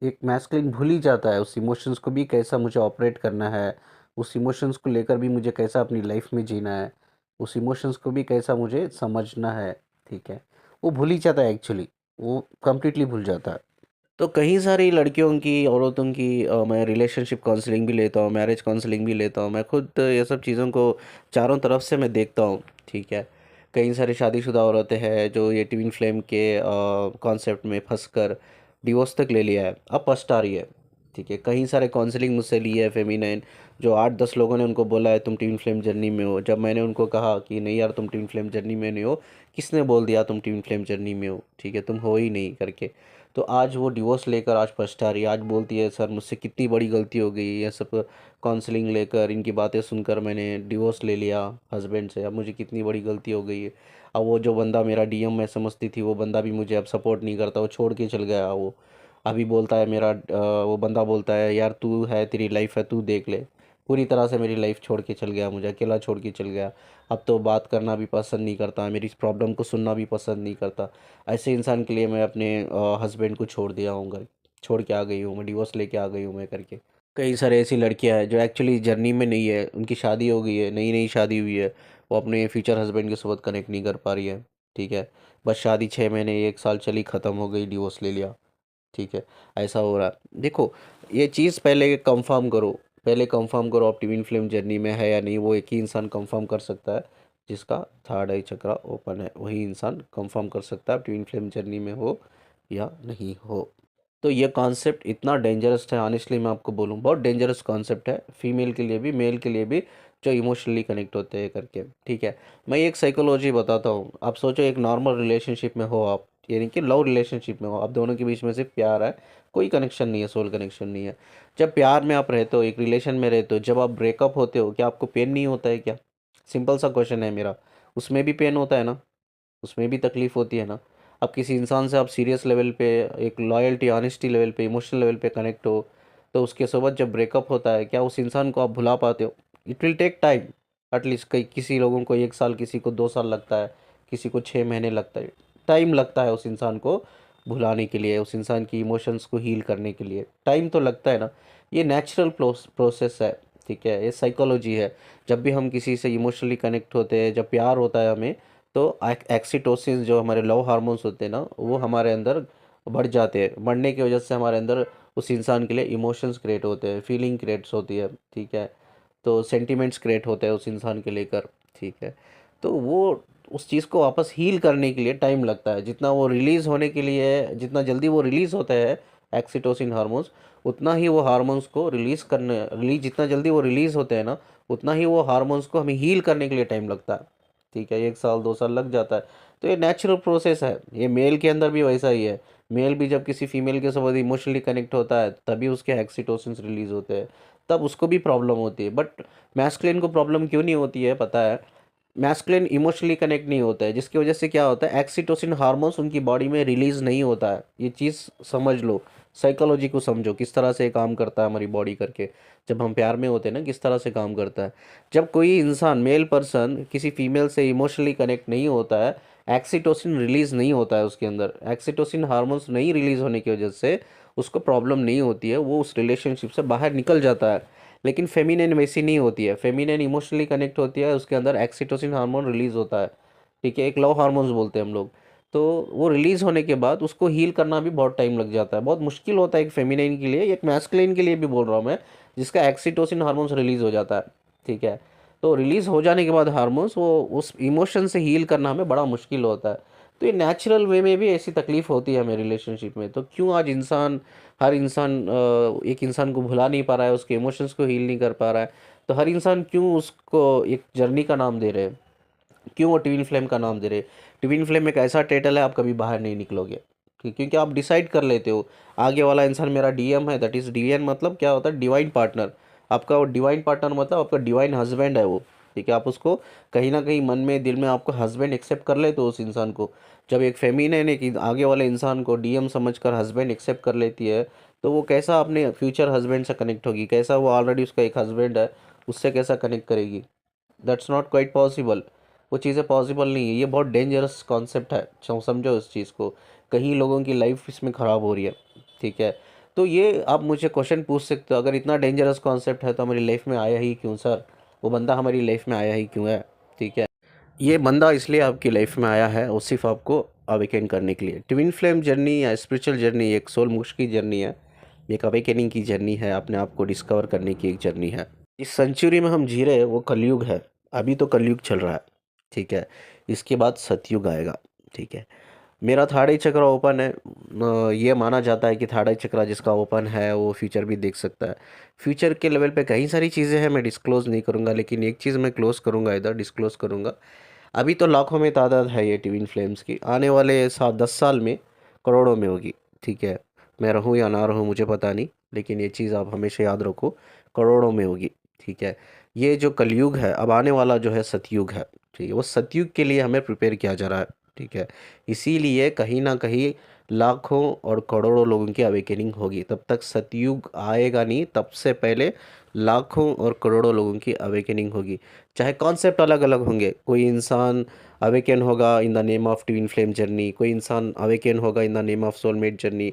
A: एक मैस्कुलिन भूल ही जाता है उस इमोशंस को भी कैसा मुझे ऑपरेट करना है, उस इमोशंस को लेकर भी मुझे कैसा अपनी लाइफ में जीना है, उस इमोशंस को भी कैसा मुझे समझना है, ठीक है। वो भूल ही जाता है एक्चुअली, वो कंप्लीटली भूल जाता है। तो कई सारी लड़कियों की, औरतों की मैं रिलेशनशिप काउंसलिंग भी लेता हूँ, मैरिज काउंसलिंग भी लेता हूँ, मैं खुद ये सब चीज़ों को चारों तरफ से मैं देखता हूँ, ठीक है। कई सारी शादीशुदा औरतें हैं जो ये ट्विन फ्लेम के कॉन्सेप्ट में फंसकर डिवोर्स तक ले लिया है, अब पछता रही है, ठीक है। कई सारे काउंसलिंग मुझसे ली है फेमिनाइन, जो 8-10 लोगों ने उनको बोला है तुम ट्विन फ्लेम जर्नी में हो, जब मैंने उनको कहा कि नहीं यार तुम ट्विन फ्लेम जर्नी में नहीं हो, किसने बोल दिया तुम ट्विन फ्लेम जर्नी में हो, ठीक है, तुम हो ही नहीं करके, तो आज वो डिवोर्स लेकर आज पछता रही है। आज बोलती है सर मुझसे कितनी बड़ी गलती हो गई, ये सब काउंसलिंग लेकर, इनकी बातें सुनकर मैंने डिवोर्स ले लिया हस्बैंड से, अब मुझे कितनी बड़ी गलती हो गई है। अब वो जो बंदा मेरा डीएम मैं समझती थी, वो बंदा भी मुझे अब सपोर्ट नहीं करता, वो छोड़ के चल गया। वो अभी बोलता है मेरा वो बंदा बोलता है यार तू है, तेरी लाइफ है, तू देख ले, पूरी तरह से मेरी लाइफ छोड़ के चल गया, मुझे अकेला छोड़ के चल गया। अब तो बात करना भी पसंद नहीं करता, मेरी इस प्रॉब्लम को सुनना भी पसंद नहीं करता। ऐसे इंसान के लिए मैं अपने हस्बैंड को छोड़ दिया हूँ, घर छोड़ के आ गई हूँ, मैं डिवोर्स लेके आ गई हूँ मैं करके। कई सारे ऐसी लड़कियां हैं जो एक्चुअली जर्नी में नहीं है, उनकी शादी हो गई है, नई नई शादी हुई है, वो अपने फ्यूचर हस्बैंड के साथ कनेक्ट नहीं कर पा रही है, ठीक है। बस शादी 6 महीने 1 साल चली, ख़त्म हो गई, डिवोर्स ले लिया, ठीक है। ऐसा हो रहा है, देखो ये चीज़ पहले कंफर्म करो, पहले कंफर्म करो आप ट्विन फ्लेम जर्नी में है या नहीं, वो एक ही इंसान कंफर्म कर सकता है, जिसका थर्ड आई चक्रा ओपन है, वही इंसान कंफर्म कर सकता है आप ट्विन फ्लेम जर्नी में हो या नहीं हो। तो ये कॉन्सेप्ट इतना डेंजरस है, ऑनेस्टली मैं आपको बोलूँ बहुत डेंजरस कॉन्सेप्ट है, फीमेल के लिए भी मेल के लिए भी, जो इमोशनली कनेक्ट होते हैं करके, ठीक है। मैं एक साइकोलॉजी बताता हूँ, आप सोचो एक नॉर्मल रिलेशनशिप में हो आप, यानी कि लव रिलेशनशिप में हो, आप दोनों के बीच में सिर्फ प्यार है, कोई कनेक्शन नहीं है, सोल कनेक्शन नहीं है। जब प्यार में आप रहते हो, एक रिलेशन में रहते हो, जब आप ब्रेकअप होते हो, क्या आपको पेन नहीं होता है क्या? सिंपल सा क्वेश्चन है मेरा। उसमें भी पेन होता है ना, उसमें भी तकलीफ़ होती है ना। अब किसी इंसान से आप सीरियस लेवल पे, एक लॉयल्टी ऑनेस्टी लेवल पे, इमोशनल लेवल पे कनेक्ट हो, तो उसके साथ जब ब्रेकअप होता है, क्या उस इंसान को आप भुला पाते हो? It will take time, at least कई किसी लोगों को 1 साल, किसी को 2 साल लगता है, किसी को 6 महीने लगता है, टाइम लगता है उस इंसान को भुलाने के लिए, उस इंसान की इमोशंस को हील करने के लिए टाइम तो लगता है ना। ये नेचुरल प्रोसेस है, ठीक है, ये साइकोलॉजी है। जब भी हम किसी से इमोशनली कनेक्ट होते हैं, जब प्यार होता है हमें, तो एक्सीटोसिन जो हमारे लव हार्मोन्स होते हैं ना, वो हमारे अंदर बढ़ जाते हैं, बढ़ने की वजह से हमारे अंदर उस इंसान के लिए इमोशंस क्रिएट होते हैं, फीलिंग क्रिएट्स होती है, ठीक है। तो सेंटिमेंट्स क्रिएट होते हैं उस इंसान के लेकर, ठीक है। तो वो उस चीज़ को वापस हील करने के लिए टाइम लगता है, जितना वो रिलीज़ होने के लिए, जितना जल्दी वो रिलीज़ होता है एक्सीटोसिन हार्मोन्स, उतना ही वो हार्मोन्स को रिलीज़ करने, जितना जल्दी वो रिलीज़ होते हैं ना, उतना ही वो हार्मोन्स को हमें हील करने के लिए टाइम लगता है, ठीक है। 1 साल 2 साल लग जाता है। तो ये नेचुरल प्रोसेस है, ये मेल के अंदर भी वैसा ही है। मेल भी जब किसी फीमेल के साथ इमोशनली कनेक्ट होता है, तभी उसके एक्सीटोसिन रिलीज होते हैं, तब उसको भी प्रॉब्लम होती है। बट मैस्कुलिन को प्रॉब्लम क्यों नहीं होती है पता है? मैस्कुलिन इमोशनली कनेक्ट नहीं होता है, जिसकी वजह से क्या होता है, एक्सीटोसिन हार्मोन्स उनकी बॉडी में रिलीज नहीं होता है, ये चीज़ समझ लो। साइकोलॉजी को समझो, किस तरह से काम करता है हमारी बॉडी करके, जब हम प्यार में होते हैं ना किस तरह से काम करता है। जब कोई इंसान मेल पर्सन किसी फीमेल से इमोशनली कनेक्ट नहीं होता है, एक्सीटोसिन रिलीज़ नहीं होता है उसके अंदर, एक्सीटोसिन हार्मोन्स नहीं रिलीज़ होने की वजह से उसको प्रॉब्लम नहीं होती है, वो उस रिलेशनशिप से बाहर निकल जाता है। लेकिन फेमिनिन वैसी नहीं होती है, फेमिनिन इमोशनली कनेक्ट होती है, उसके अंदर एक्सीटोसिन हार्मोन रिलीज़ होता है, ठीक है, एक लव हार्मोन्स बोलते हैं हम लोग। तो वो रिलीज़ होने के बाद उसको हील करना भी बहुत टाइम लग जाता है, बहुत मुश्किल होता है एक फेमिनिन के लिए, एक मैस्कुलिन के लिए भी बोल रहा हूँ मैं, जिसका एक्सीटोसिन हार्मोन्स रिलीज़ हो जाता है, ठीक है। तो रिलीज़ हो जाने के बाद हार्मोन्स, वो उस इमोशन से हील करना हमें बड़ा मुश्किल होता है। तो ये नेचुरल वे में भी ऐसी तकलीफ़ होती है हमें रिलेशनशिप में। तो क्यों आज हर इंसान एक इंसान को भुला नहीं पा रहा है, उसके इमोशंस को हील नहीं कर पा रहा है। तो हर इंसान क्यों उसको एक जर्नी का नाम दे रहे हैं, क्यों वो ट्विन फ्लेम का नाम दे रहे। ट्विन फ्लेम एक ऐसा टाइटल है, आप कभी बाहर नहीं निकलोगे, क्योंकि आप डिसाइड कर लेते हो आगे वाला इंसान मेरा डीएम है, दैट इज़ डीएन, मतलब क्या होता है, डिवाइन पार्टनर। आपका वो डिवाइन पार्टनर मतलब आपका डिवाइन हस्बैंड है वो, ठीक है। आप उसको कहीं ना कहीं मन में दिल में आपको हस्बैंड एक्सेप्ट कर लेते हो उस इंसान को। जब एक फेमिनिन एक आगे वाले इंसान को डीएम समझकर हस्बैंड एक्सेप्ट कर लेती है, तो वो कैसा अपने फ्यूचर हस्बैंड से कनेक्ट होगी, कैसा वो ऑलरेडी उसका एक हस्बैंड है उससे कैसा कनेक्ट करेगी। दैट्स नॉट क्वाइट पॉसिबल, वो चीज़ें पॉसिबल नहीं है। ये बहुत डेंजरस कॉन्सेप्ट है, समझो इस चीज़ को। कहीं लोगों की लाइफ इसमें ख़राब हो रही है, ठीक है। तो ये आप मुझे क्वेश्चन पूछ सकते हो, अगर इतना डेंजरस कॉन्सेप्ट है तो हमारी लाइफ में आया ही क्यों सर, वो बंदा हमारी लाइफ में आया ही क्यों है, ठीक है। ये बंदा इसलिए आपकी लाइफ में आया है, वो सिर्फ आपको अवेकन करने के लिए। ट्विन फ्लेम जर्नी या स्पिरिचुअल जर्नी एक सोल मोक्ष की जर्नी है, एक अवेकनिंग की जर्नी है, अपने आप को डिस्कवर करने की एक जर्नी है। इस सेंचुरी में हम जी रहे हैं वो कलयुग है, अभी तो कलयुग चल रहा है, ठीक है। इसके बाद सतयुग आएगा, ठीक है। मेरा थर्ड आई चक्र ओपन है, ये माना जाता है कि थर्ड आई चक्र जिसका ओपन है वो फ्यूचर भी देख सकता है। फ्यूचर के लेवल पे कई सारी चीज़ें हैं, मैं डिस्क्लोज़ नहीं करूँगा, लेकिन एक चीज़ मैं क्लोज़ करूँगा, इधर डिस्क्लोज़ करूँगा। अभी तो लाखों में तादाद है ये ट्विन फ्लेम्स की, आने वाले 7-10 साल में करोड़ों में होगी, ठीक है। मैं रहूँ या ना रहूँ मुझे पता नहीं, लेकिन ये चीज़ आप हमेशा याद रखो, करोड़ों में होगी, ठीक है। ये जो कलयुग है, अब आने वाला जो है सतयुग है, ठीक है। वो सतयुग के लिए हमें प्रिपेयर किया जा रहा है, ठीक है। इसीलिए कहीं ना कहीं लाखों और करोड़ों लोगों की अवेकनिंग होगी। तब तक सतयुग आएगा नहीं, तब से पहले लाखों और करोड़ों लोगों की अवेकनिंग होगी। चाहे कॉन्सेप्ट अलग अलग होंगे, कोई इंसान अवेकन होगा in the name of twin flame journey, कोई इंसान अवेकन होगा in the name of soulmate journey,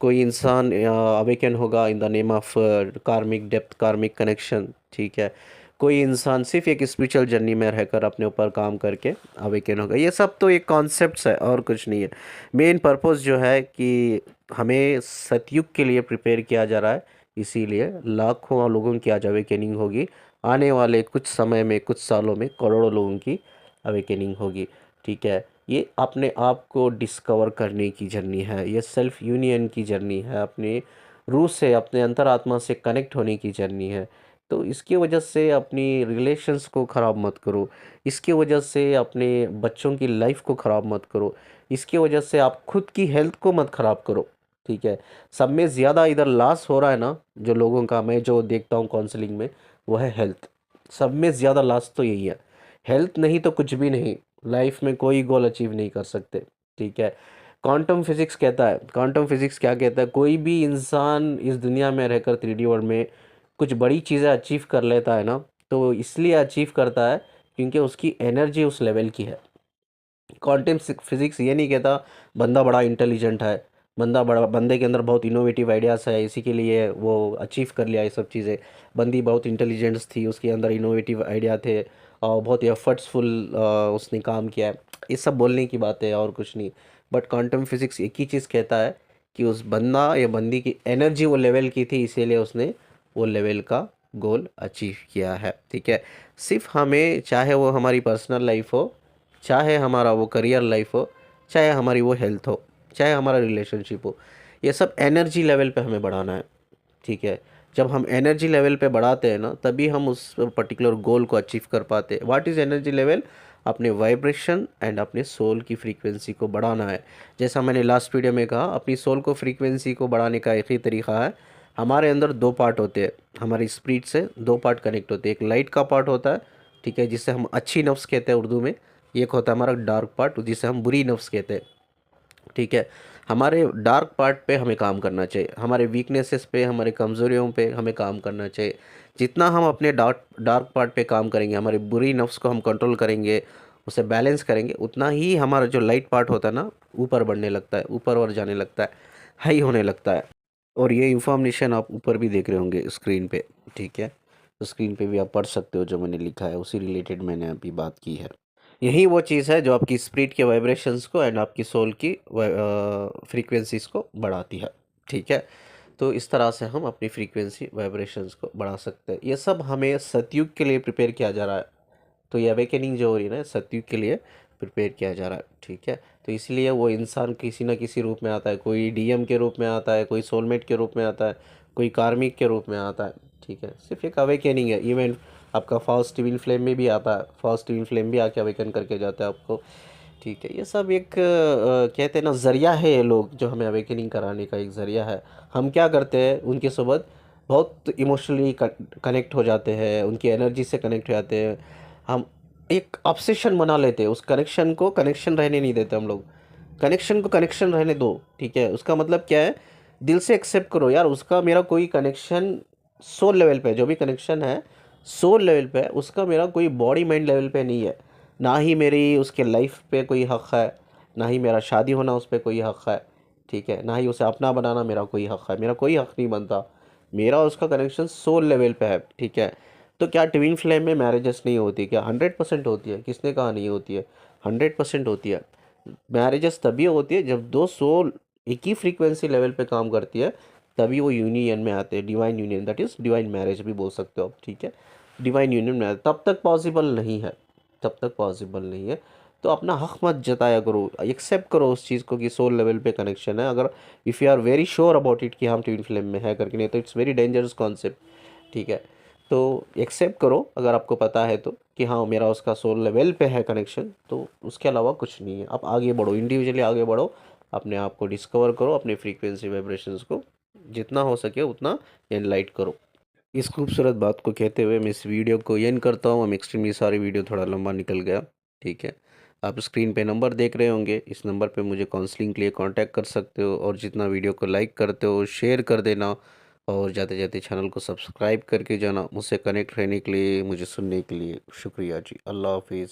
A: कोई इंसान अवेकन होगा इन द नेम ऑफ कार्मिक डेप्थ, कार्मिक कनेक्शन, ठीक है। कोई इंसान सिर्फ एक स्पिरिचुअल जर्नी में रहकर अपने ऊपर काम करके अवेकन होगा। ये सब तो एक कॉन्सेप्ट्स है और कुछ नहीं है। मेन पर्पस जो है कि हमें सतयुग के लिए प्रिपेयर किया जा रहा है, इसीलिए लाखों लोगों की आज अवेकनिंग होगी। आने वाले कुछ समय में, कुछ सालों में करोड़ों लोगों की अवेकनिंग होगी, ठीक है। ये अपने आप को डिस्कवर करने की जर्नी है, ये सेल्फ यूनियन की जर्नी है, अपने रूह से, अपने अंतरात्मा से कनेक्ट होने की जर्नी है। तो इसकी वजह से अपनी रिलेशंस को ख़राब मत करो, इसकी वजह से अपने बच्चों की लाइफ को ख़राब मत करो, इसकी वजह से आप खुद की हेल्थ को मत ख़राब करो, ठीक है। सब में ज़्यादा इधर लॉस हो रहा है ना जो लोगों का, मैं जो देखता हूँ काउंसलिंग में, वो है हेल्थ। सब में ज़्यादा लॉस तो यही है, हेल्थ नहीं तो कुछ भी नहीं, लाइफ में कोई गोल अचीव नहीं कर सकते, ठीक है। क्वांटम फिजिक्स कहता है, क्वांटम फिजिक्स क्या कहता है, कोई भी इंसान इस दुनिया में रहकर 3D वर्ल्ड में कुछ बड़ी चीज़ें अचीव कर लेता है ना, तो इसलिए अचीव करता है क्योंकि उसकी एनर्जी उस लेवल की है। क्वांटम फिजिक्स ये नहीं कहता बंदा बड़ा इंटेलिजेंट है, बंदे के अंदर बहुत इनोवेटिव आइडियाज़ है, इसी के लिए वो अचीव कर लिया ये सब चीज़ें। बंदी बहुत इंटेलिजेंट्स थी, उसके अंदर इनोवेटिव आइडिया थे और बहुत ही एफर्ट्सफुल उसने काम किया है, ये सब बोलने की बात है और कुछ नहीं। बट क्वांटम फिजिक्स एक ही चीज़ कहता है कि उस बंदा या बंदी की एनर्जी वो लेवल की थी, इसीलिए उसने वो लेवल का गोल अचीव किया है, ठीक है। सिर्फ हमें, चाहे वो हमारी पर्सनल लाइफ हो, चाहे हमारा वो करियर लाइफ हो, चाहे हमारी वो हेल्थ हो, चाहे हमारा रिलेशनशिप हो, ये सब एनर्जी लेवल पे हमें बढ़ाना है, ठीक है। जब हम एनर्जी लेवल पे बढ़ाते हैं ना, तभी हम उस पर्टिकुलर गोल को अचीव कर पाते हैं। What is energy level? अपने वाइब्रेशन एंड अपने सोल की फ्रीक्वेंसी को बढ़ाना है। जैसा मैंने लास्ट वीडियो में कहा, अपनी सोल को फ्रीक्वेंसी को बढ़ाने का एक ही तरीका है, हमारे अंदर दो पार्ट होते हैं, हमारी स्पिरिट से दो पार्ट कनेक्ट होते हैं। एक लाइट का पार्ट होता है, ठीक है, जिसे हम अच्छी नफ्स कहते हैं उर्दू में। एक होता है हमारा डार्क पार्ट, जिसे हम बुरी नफ्स कहते हैं, ठीक है। हमारे डार्क पार्ट पे हमें काम करना चाहिए, हमारे वीकनेसेस पे, हमारे कमज़ोरियों पे हमें काम करना चाहिए। जितना हम अपने डार्क डार्क पार्ट पे काम करेंगे, हमारी बुरी नफ्स को हम कंट्रोल करेंगे, उसे बैलेंस करेंगे, उतना ही हमारा जो लाइट पार्ट होता है ना, ऊपर बढ़ने लगता है, ऊपर और जाने लगता है, हाई होने लगता है। और ये इन्फॉर्मेशन आप ऊपर भी देख रहे होंगे स्क्रीन पे, ठीक है। तो स्क्रीन पे भी आप पढ़ सकते हो जो मैंने लिखा है, उसी रिलेटेड मैंने अभी बात की है। यही वो चीज़ है जो आपकी स्पिरिट के वाइब्रेशंस को एंड आपकी सोल की फ्रीक्वेंसीज को बढ़ाती है, ठीक है। तो इस तरह से हम अपनी फ्रीक्वेंसी वाइब्रेशंस को बढ़ा सकते हैं। ये सब हमें सतयुग के लिए प्रिपेयर किया जा रहा है। तो ये अवेकनिंग जो हो रही है ना, सतयुग के लिए प्रिपेयर किया जा रहा है, ठीक है। तो इसलिए वो इंसान किसी ना किसी रूप में आता है, कोई डीएम के रूप में आता है, कोई सोलमेट के रूप में आता है, कोई कार्मिक के रूप में आता है, ठीक है। सिर्फ एक अवेकनिंग है। इवन आपका फॉल्स ट्विन फ्लेम में भी आता है, फॉल्स ट्विन फ्लेम भी आके अवेकन करके जाता है आपको, ठीक है। ये सब एक कहते हैं ना ज़रिया है, ये लोग जो हमें अवेकनिंग कराने का एक ज़रिया है। हम क्या करते हैं, उनके साथ बहुत इमोशनली कनेक्ट हो जाते हैं, उनकी एनर्जी से कनेक्ट हो जाते हैं। हम एक ऑब्सेशन बना लेते हैं, उस कनेक्शन को कनेक्शन रहने नहीं देते हम लोग। कनेक्शन को कनेक्शन रहने दो, ठीक है। उसका मतलब क्या है, दिल से एक्सेप्ट करो यार, उसका मेरा कोई कनेक्शन सोल लेवल पे, जो भी कनेक्शन है सोल लेवल पे है, उसका मेरा कोई बॉडी माइंड लेवल पे नहीं है। ना ही मेरी उसके लाइफ पे कोई हक़ है, ना ही मेरा शादी होना उस पर कोई हक़ है, ठीक है। ना ही उसे अपना बनाना मेरा कोई हक़ है, मेरा कोई हक़ नहीं बनता। मेरा उसका कनेक्शन सोल लेवल पे है, ठीक है। तो क्या ट्विन फ्लेम में मैरिजेस नहीं होती? क्या 100% होती है? किसने कहा नहीं होती है? 100% होती है। मैरिजेस तभी होती है जब दो सोल एक ही फ्रीक्वेंसी लेवल पे काम करती है, तभी वो यूनियन में आते हैं। Divine union, that is divine marriage भी बोल सकते हो आप, ठीक है। डिवाइन यूनियन में तब तक पॉसिबल नहीं है, तब तक पॉसिबल नहीं है। तो अपना हक़ मत जताया करो, एक्सेप्ट करो उस चीज़ को कि सोल लेवल पे कनेक्शन है। अगर if you are very sure about it कि हम ट्विन फ्लेम में है करके, नहीं तो इट्स वेरी डेंजरस कॉन्सेप्ट, ठीक है। तो एक्सेप्ट करो अगर आपको पता है तो, कि हाँ मेरा उसका सोल लेवल पे है कनेक्शन, तो उसके अलावा कुछ नहीं है। आप आगे बढ़ो, इंडिविजुअली आगे बढ़ो, अपने आप को डिस्कवर करो, अपने फ्रीक्वेंसी वाइब्रेशंस को जितना हो सके उतना एनलाइट करो। इस खूबसूरत बात को कहते हुए मैं इस वीडियो को एंड करता हूँ। हम एक्सट्रीमली सॉरी, वीडियो थोड़ा लंबा निकल गया, ठीक है। आप स्क्रीन पे नंबर देख रहे होंगे, इस नंबर पे मुझे काउंसलिंग के लिए कांटेक्ट कर सकते हो। और जितना वीडियो को लाइक करते हो शेयर कर देना, और जाते जाते चैनल को सब्सक्राइब करके जाना। मुझसे कनेक्ट रहने के लिए, मुझे सुनने के लिए शुक्रिया जी। अल्लाह हाफिज़।